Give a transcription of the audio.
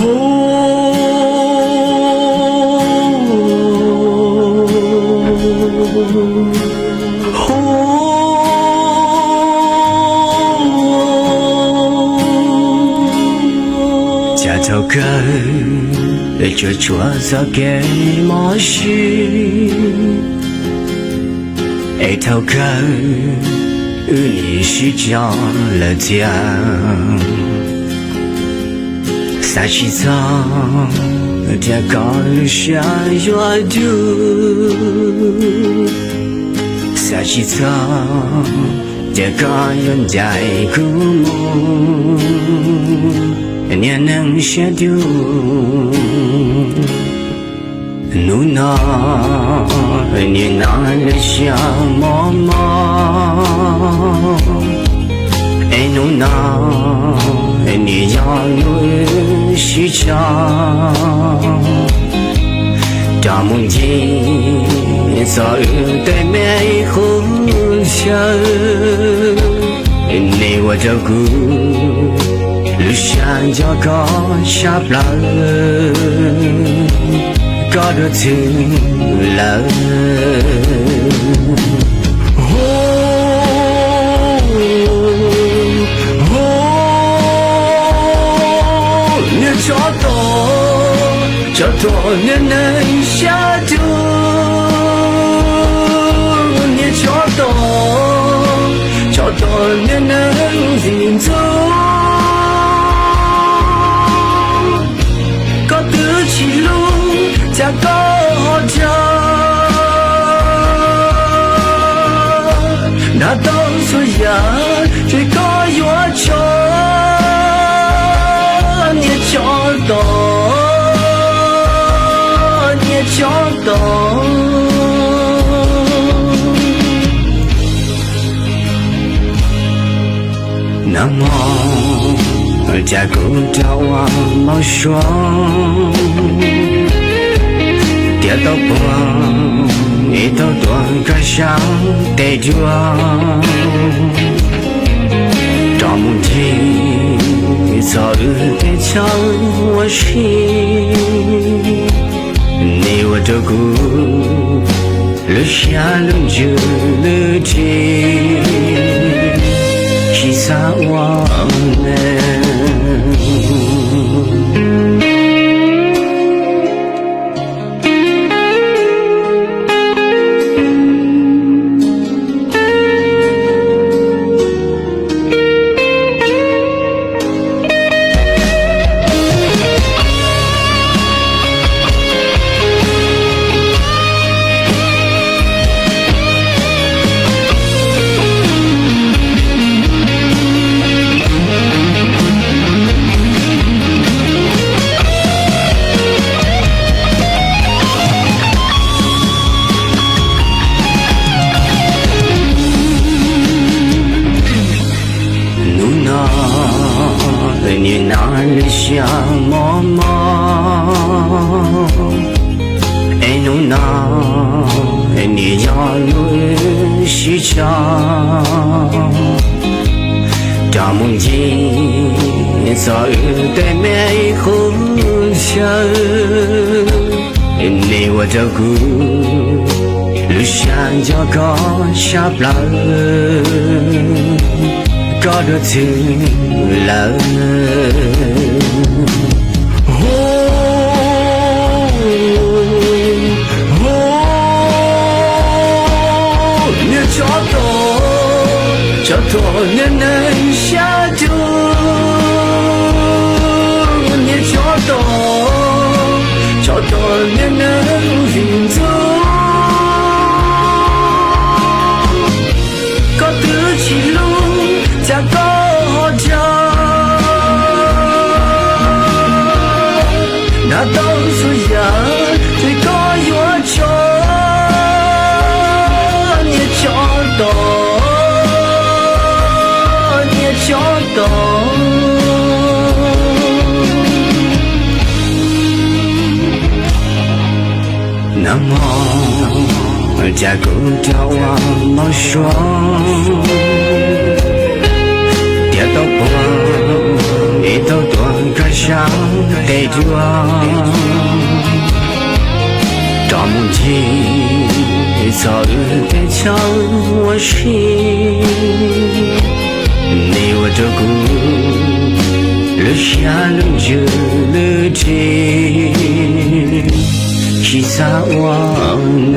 cha thâu cơ để cho chúa ra cái món gì ai thâu cơ你是叫了家，撒起草，这高路下要丢，撒起草，这高人在古墓，你能下丢。努那你拿了下妈妈，哎努那你要路西家，大梦境早有对面红霞，你我照顾，路上叫高下不来。có được thứ lỡ như cho tôi nên anh xa thương như cho tôi nên anh gìn giữ có thứ chỉ luôn cha có cha đã đâu rồi giờ chỉ có yếu cho nhẹ cho đó nam mô cha cũng trao máu xoắn tiếc tao buồn, nghĩ tao tuần cả sáng tê chúa, trong một khi giờ tê trắng hoa xin, nếu ở đâu cũng lỡ xa lỡ chưa lỡ chi, khi xa hoa em.你拿了下妈妈，哎努那你要路西家，大梦境早有对面红霞，你我照顾，路上叫高下不来。có được thứ lỡ như cho tôi nên anh xa thương như cho tôi nên anh gìn giữ có thứ chỉ luôn cha có cha đã đâu rồi giờ thì có yếu cho như cho đó nam mô cha cũng trao máu xoắn tao buồn, nghĩ tao tuần cả 想得住大梦境早已在敲我心你我这股留下了这了这其他忘了